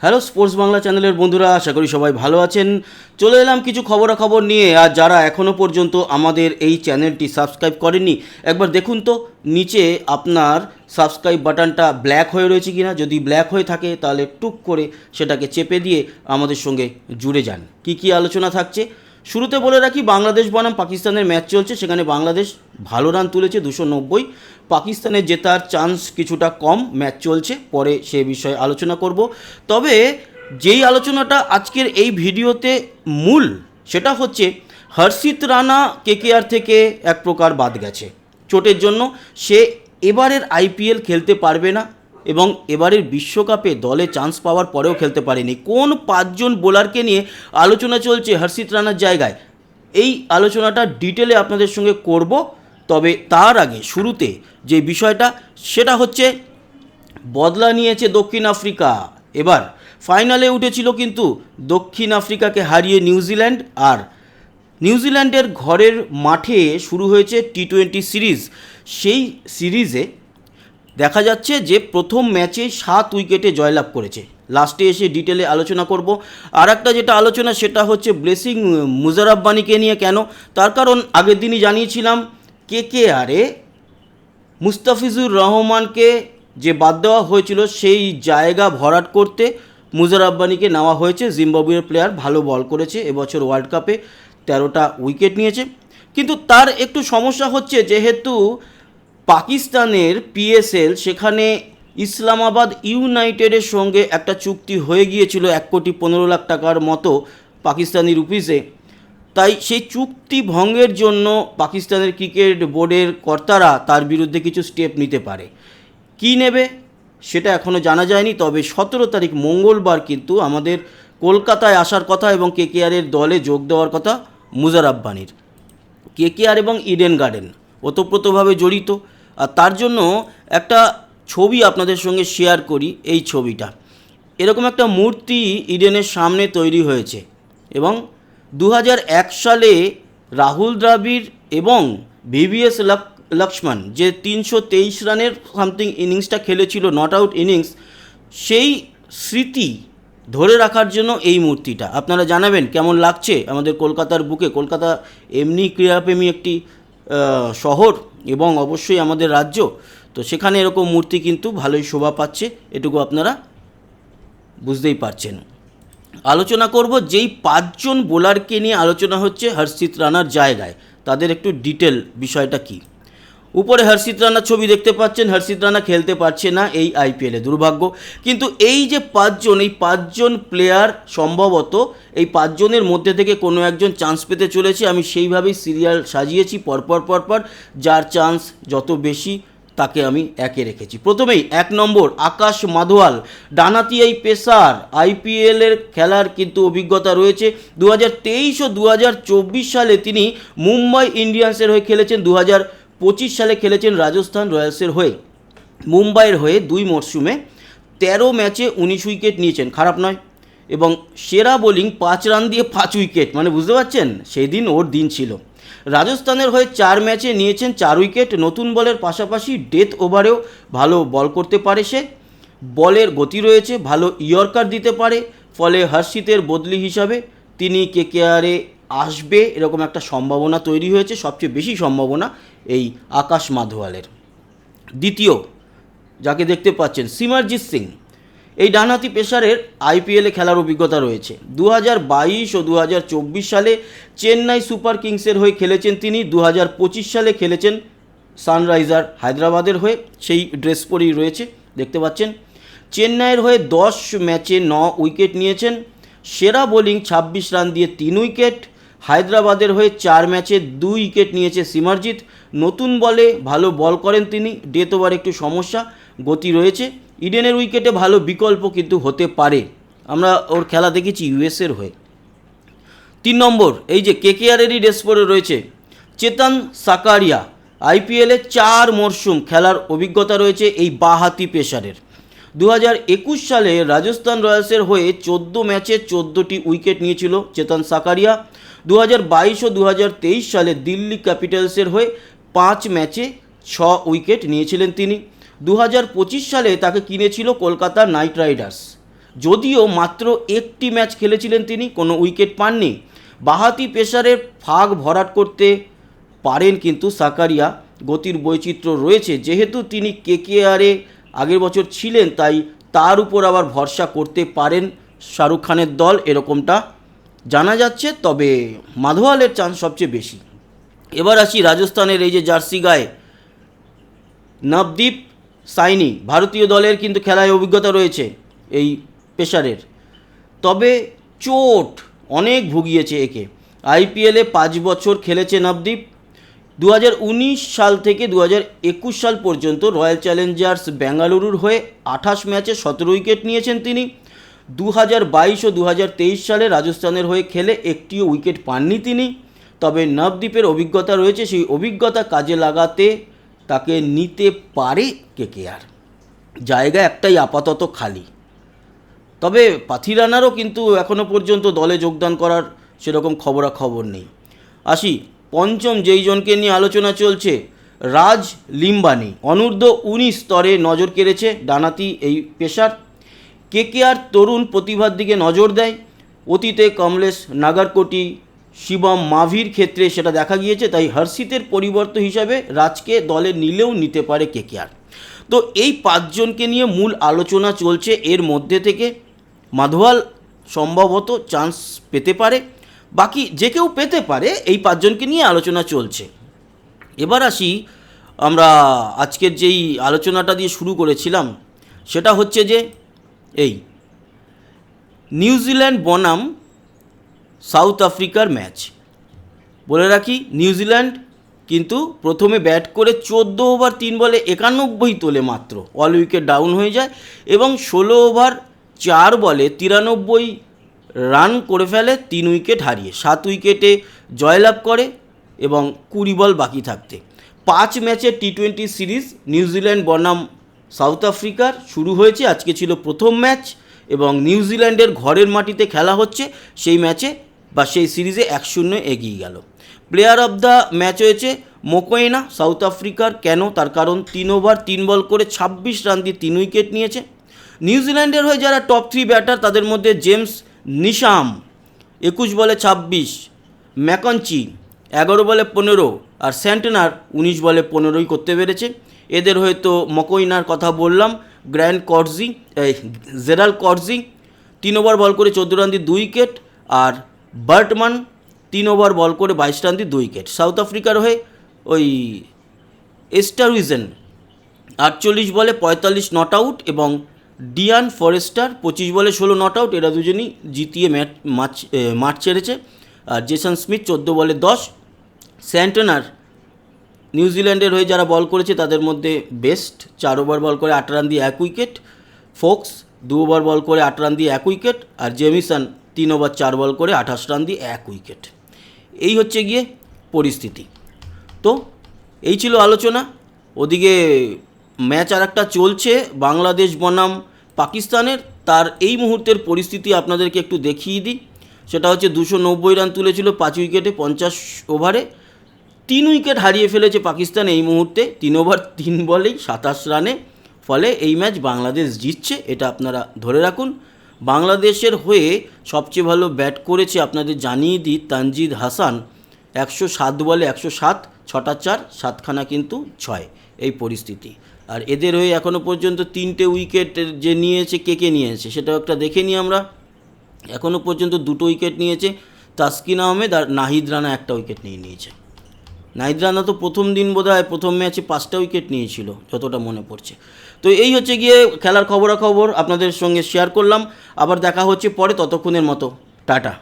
Hello sports Bangla চ্যানেলের বন্ধুরা, আশা করি সবাই ভালো আছেন। চলে এলাম কিছু খবরাখবর নিয়ে। আর যারা এখনও পর্যন্ত আমাদের এই চ্যানেলটি সাবস্ক্রাইব করেননি, একবার দেখুন তো নিচে আপনার সাবস্ক্রাইব বাটনটা ব্ল্যাক হয়ে রয়েছে কিনা। যদি ব্ল্যাক হয়ে থাকে তাহলে টুক করে সেটাকে চেপে দিয়ে আমাদের সঙ্গে জুড়ে যান। কি আলোচনা থাকছে শুরুতে বলে রাখি, বাংলাদেশ বনাম পাকিস্তানের ম্যাচ চলছে। সেখানে বাংলাদেশ ভালো রান তুলেছে 290, পাকিস্তানের জেতার চান্স কিছুটা কম। ম্যাচ চলছে, পরে সে বিষয়ে আলোচনা করব। তবে যেই আলোচনাটা আজকের এই ভিডিওতে মূল, সেটা হচ্ছে হর্ষিত রানা কেকেআর থেকে এক প্রকার বাদ গেছে চোটের জন্য। সে এবারের আইপিএল খেলতে পারবে না এবং এবারের বিশ্বকাপে দলে চান্স পাওয়ার পরেও খেলতে পারেনি। কোন 5জন বোলারকে নিয়ে আলোচনা চলছে হর্ষিত রানার জায়গায়, এই আলোচনাটা ডিটেলে আপনাদের সঙ্গে করব। তবে তার আগে শুরুতে যে বিষয়টা, সেটা হচ্ছে বদলা নিয়েছে দক্ষিণ আফ্রিকা। এবার ফাইনালে উঠেছিল কিন্তু দক্ষিণ আফ্রিকাকে হারিয়ে নিউজিল্যান্ড। আর নিউজিল্যান্ডের ঘরের মাঠে শুরু হয়েছে টি-20 সিরিজ। সেই সিরিজে দেখা যাচ্ছে যে প্রথম ম্যাচে 7 উইকেটে জয়লাভ করেছে। লাস্টে এসে ডিটেলে আলোচনা করব। আর একটা যেটা আলোচনা, সেটা হচ্ছে ব্লেসিং মুজারাব্বানিকে নিয়ে। কেন? তার কারণ আগের দিনই জানিয়েছিলাম, কেকেআরে মুস্তাফিজুর রহমানকে যে বাদ দেওয়া হয়েছিল, সেই জায়গা ভরাট করতে মুজারাব্বানিকে নেওয়া হয়েছে। জিম্বাবুয়ের প্লেয়ার, ভালো বল করেছে এবছর ওয়ার্ল্ড কাপে, 13টা উইকেট নিয়েছে। কিন্তু তার একটু সমস্যা হচ্ছে, যেহেতু পাকিস্তানের পিএসএল, সেখানে ইসলামাবাদ ইউনাইটেডের সঙ্গে একটা চুক্তি হয়ে গিয়েছিল 1,15,00,000 টাকার মতো পাকিস্তানি রুপিসে। তাই সেই চুক্তি ভঙ্গের জন্য পাকিস্তানের ক্রিকেট বোর্ডের কর্তারা তার বিরুদ্ধে কিছু স্টেপ নিতে পারে। কী নেবে সেটা এখনও জানা যায়নি। তবে 17 তারিখ মঙ্গলবার কিন্তু আমাদের কলকাতায় আসার কথা এবং কেকেআরের দলে যোগ দেওয়ার কথা মুজারাব্বানির। কেকেআর এবং ইডেন গার্ডেন ওতপ্রোতভাবে জড়িত। আর তার জন্য একটা ছবি আপনাদের সঙ্গে শেয়ার করি। এই ছবিটা, এরকম একটা মূর্তি ইডেনের সামনে তৈরি হয়েছে এবং 2001 সালে রাহুল দ্রাবিড় এবং ভিভিএস লক্ষ্মণ যে 323 রানের সামথিং ইনিংসটা খেলেছিল, নট আউট ইনিংস, সেই স্মৃতি ধরে রাখার জন্য এই মূর্তিটা। আপনারা জানাবেন কেমন লাগছে আমাদের কলকাতার বুকে। কলকাতা এমনি ক্রীড়াপ্রেমী একটি শহর এবং অবশ্যই আমাদের রাজ্য, তো সেখানে এরকম মূর্তি কিন্তু ভালোই শোভা পাচ্ছে, এটুকু আপনারা বুঝতেই পারছেন। আলোচনা করব যেই 5জন বোলারকে নিয়ে আলোচনা হচ্ছে হর্ষিত রানার জায়গায়, তাদের একটু ডিটেল বিষয়টা কি। উপরে হর্ষিত রানার ছবি দেখতে পাচ্ছেন। হর্ষিত রানা খেলতে পারছে না এই আইপিএলে, দুর্ভাগ্য। কিন্তু এই যে 5জন, এই 5জন প্লেয়ার সম্ভবত এই 5জনের মধ্যে থেকে কোনো একজন চান্স পেতে চলেছে। আমি সেইভাবেই সিরিয়াল সাজিয়েছি পরপর, যার চান্স যত বেশি তাকে আমি একে রেখেছি। প্রথমেই 1 নম্বর আকাশ মাধওয়াল, ডানাতি এই পেসার, আইপিএলের খেলার কিন্তু অভিজ্ঞতা রয়েছে। 2023 ও 2024 সালে তিনি মুম্বাই ইন্ডিয়ান্সের হয়ে খেলেছেন। 2025 সালে খেলেছেন রাজস্থান রয়্যালসের হয়ে। মুম্বাইয়ের হয়ে 2 মরশুমে 13 ম্যাচে 19 উইকেট নিয়েছেন, খারাপ নয়। এবং সেরা বোলিং 5 রান দিয়ে 5 উইকেট, মানে বুঝতে পারছেন সেই দিন ওর দিন ছিল। রাজস্থানের হয়ে 4 ম্যাচে নিয়েছেন 4 উইকেট। নতুন বলের পাশাপাশি ডেথ ওভারেও ভালো বল করতে পারে সে, বলের গতি রয়েছে, ভালো ইয়র্কার দিতে পারে। ফলে হর্ষিতের বদলি হিসাবে তিনি কেকেআরে আসবে এরকম একটা সম্ভাবনা তৈরি হয়েছে। সবচেয়ে বেশি সম্ভাবনা এই আকাশ মাধওয়ালের। দ্বিতীয় যাকে দেখতে পাচ্ছেন, সিমরজিৎ সিং, এই ডানহাতি পেসারের আইপিএলে খেলার অভিজ্ঞতা রয়েছে। 2022 ও 2024 সালে চেন্নাই সুপার কিংসের হয়ে খেলেছেন তিনি। 2025 সালে খেলেছেন সানরাইজার হায়দ্রাবাদের হয়ে, সেই ড্রেস পরেই রয়েছে দেখতে পাচ্ছেন। চেন্নাইয়ের হয়ে 10 ম্যাচে 9 উইকেট নিয়েছেন। সেরা বোলিং 26 রান দিয়ে 3 উইকেট। হায়দ্রাবাদের হয়ে 4 ম্যাচে 2 উইকেট নিয়েছে সিমরজিৎ। নতুন বলে ভালো বল করেন তিনি, ডেথ ওভার একটু সমস্যা, গতি রয়েছে। ইডেনের উইকেটে ভালো বিকল্প কিন্তু হতে পারে, আমরা ওর খেলা দেখেছি ইউএসের হয়ে। 3 নম্বর, এই যে কেকেআরেরই ড্রেস পরে রয়েছে চেতন সাকারিয়া, আইপিএলে 4 মরশুম খেলার অভিজ্ঞতা রয়েছে এই বাঁহাতি পেসারের। 2021 সালে রাজস্থান রয়্যালসের হয়ে 14 ম্যাচে 14টি উইকেট নিয়েছিল চেতন সাকারিয়া। 2022 ও 2023 সালে দিল্লি ক্যাপিটালসের হয়ে 5 ম্যাচে 6 উইকেট নিয়েছিলেন তিনি। 2025 সালে তাকে কিনেছিল কলকাতা নাইট রাইডার্স। যদিও মাত্র একটি ম্যাচ খেলেছিলেন, তিনি কোনো উইকেট পাননি। বাঁহাতি পেসারের ফাঁক ভরাট করতে পারেন কিন্তু সাকারিয়া, গতির বৈচিত্র্য রয়েছে। যেহেতু তিনি কেকেআরে আগের বছর ছিলেন, তাই তার উপর আবার ভরসা করতে পারেন শাহরুখ খানের দল, এরকমটা জানা যাচ্ছে। তবে মাধওয়ালের চান্স সবচেয়ে বেশি। এবার আসি রাজস্থানের এই যে জার্সি গায়ে নবদীপ সাইনি, ভারতীয় দলের কিন্তু খেলায় অভিজ্ঞতা রয়েছে এই পেসারের। তবে চোট অনেক ভুগিয়েছে একে। আইপিএলে 5 বছর খেলেছে নবদীপ। 2019 সাল থেকে 2021 সাল পর্যন্ত রয়্যাল চ্যালেঞ্জার্স বেঙ্গালুরুর হয়ে 28 ম্যাচে 17 উইকেট নিয়েছেন তিনি। 2022 ও 2023 সালে রাজস্থানের হয়ে খেলে একটিও উইকেট পাননি তিনি। তবে নবদীপের অভিজ্ঞতা রয়েছে, সেই অভিজ্ঞতা কাজে লাগাতে তাকে নিতে পারে কেকেআর। জায়গা একটাই আপাতত খালি। তবে পাথিরানারও কিন্তু এখনও পর্যন্ত দলে যোগদান করার সেরকম খবরাখবর নেই। আসি পঞ্চম যেই জনকে নিয়ে আলোচনা চলছে, রাজ লিম্বানি। অনূর্ধ্ব-19 স্তরে নজর কেড়েছে ডানাতি এই পেসার। কেকেআর তরুণ প্রতিভার দিকে নজর দেয়। অতীতে কমলেশ নাগারকোটি, শিবম মাভির ক্ষেত্রে সেটা দেখা গিয়েছে, তাই হর্ষিতের পরিবর্তন হিসাবে রাজকে দলে নিলেও নিতে পারে কেকেআর। তো এই 5 জনকে নিয়ে মূল আলোচনা চলছে। এর মধ্যে থেকে মাধওয়াল সম্ভবত চান্স পেতে পারে, বাকি যে কেউ পেতে পারে। এই 5 জনকে নিয়ে আলোচনা চলছে। এবার আসি আমরা আজকের যেই আলোচনাটা দিয়ে শুরু করেছিলাম, সেটা হচ্ছে যে এই নিউজিল্যান্ড বনাম সাউথ আফ্রিকার ম্যাচ। বলে রাখি, নিউজিল্যান্ড কিন্তু প্রথমে ব্যাট করে 14 ওভার 3 বলে 91 তোলে মাত্র, অল উইকেট ডাউন হয়ে যায় এবং 16 ওভার 4 বলে 93 রান করে ফেলে 3 উইকেট হারিয়ে। 7 উইকেটে জয়লাভ করে এবং 20 বল বাকি থাকতে। 5 ম্যাচের টি20 সিরিজ নিউজিল্যান্ড বনাম সাউথ আফ্রিকার শুরু হয়েছে। আজকে ছিল প্রথম ম্যাচ এবং নিউজিল্যান্ডের ঘরের মাটিতে খেলা হচ্ছে। সেই ম্যাচে বা সেই সিরিজে 1-0 এগিয়ে গেল। প্লেয়ার অফ দ্য ম্যাচ হয়েছে মোকোয়েনা সাউথ আফ্রিকার। কেন? তার কারণ 3 ওভার 3 বল করে 26 রান দিয়ে 3 উইকেট নিয়েছে। নিউজিল্যান্ডের হয়ে যারা টপ 3 ব্যাটার, তাদের মধ্যে জেমস নিশাম 21 বলে 26, ম্যাকঞ্চি 11 বলে 15 আর স্যান্টনার 19 বলে 15ই করতে পেরেছে। এদের হয়তো মকোইনার কথা বললাম, জেরাল কর্জি 3 ওভার বল করে 14 রান দিয়ে 2 উইকেট আর বার্টমান 3 ওভার বল করে 22 রান দিয়ে 2 উইকেট। সাউথ আফ্রিকার হয়ে ওই এস্টারউইজেন 48 বলে 45 নট আউট এবং ডিয়ান ফরেস্টার 25 বলে 16 নট আউট। এরা দুজনই জিতিয়ে মাঠ ছেড়েছে। আর জেসন স্মিথ 14 বলে 10। স্যান্টনার নিউজিল্যান্ডের হয়ে যারা বল করেছে তাদের মধ্যে বেস্ট, 4 ওভার বল করে 8 রান দিয়ে 1 উইকেট। ফোক্স 2 ওভার বল করে 8 রান দিয়ে 1 উইকেট আর জেমিসন 3 ওভার 4 বল করে 28 রান দিয়ে 1 উইকেট। এই হচ্ছে গিয়ে পরিস্থিতি। তো এই ছিল আলোচনা। ওদিকে ম্যাচ আর একটা চলছে বাংলাদেশ বনাম পাকিস্তানের। তার এই মুহূর্তের পরিস্থিতি আপনাদেরকে একটু দেখিয়ে দিই। সেটা হচ্ছে 290 রান তুলেছিল 5 উইকেটে 50 ওভারে। 3 উইকেট হারিয়ে ফেলেছে পাকিস্তান এই মুহূর্তে 3 ওভার 3 বলেই 27 রানে। ফলে এই ম্যাচ বাংলাদেশ জিতছে, এটা আপনারা ধরে রাখুন। বাংলাদেশের হয়ে সবচেয়ে ভালো ব্যাট করেছে আপনাদের জানিয়ে দিই তানজিদ হাসান, 107 বলে 107, 6টা 4, 7খানা কিন্তু 6। এই পরিস্থিতি। আর এদের হয়ে এখনও পর্যন্ত 3টে উইকেট যে নিয়েছে, কে নিয়েছে সেটাও একটা দেখে নিই আমরা। এখনও পর্যন্ত 2টো উইকেট নিয়েছে তাসকিন আহমেদ আর নাহিদ রানা 1টা উইকেট নিয়েছে। নাহিদ রানা তো প্রথম দিন বোধহয় প্রথম ম্যাচে 5টা উইকেট নিয়েছিল যতটা মনে পড়ছে। তো এই হচ্ছে গিয়ে খেলার খবরাখবর আপনাদের সঙ্গে শেয়ার করলাম। আবার দেখা হচ্ছে পরে, ততক্ষণের মতো টাটা।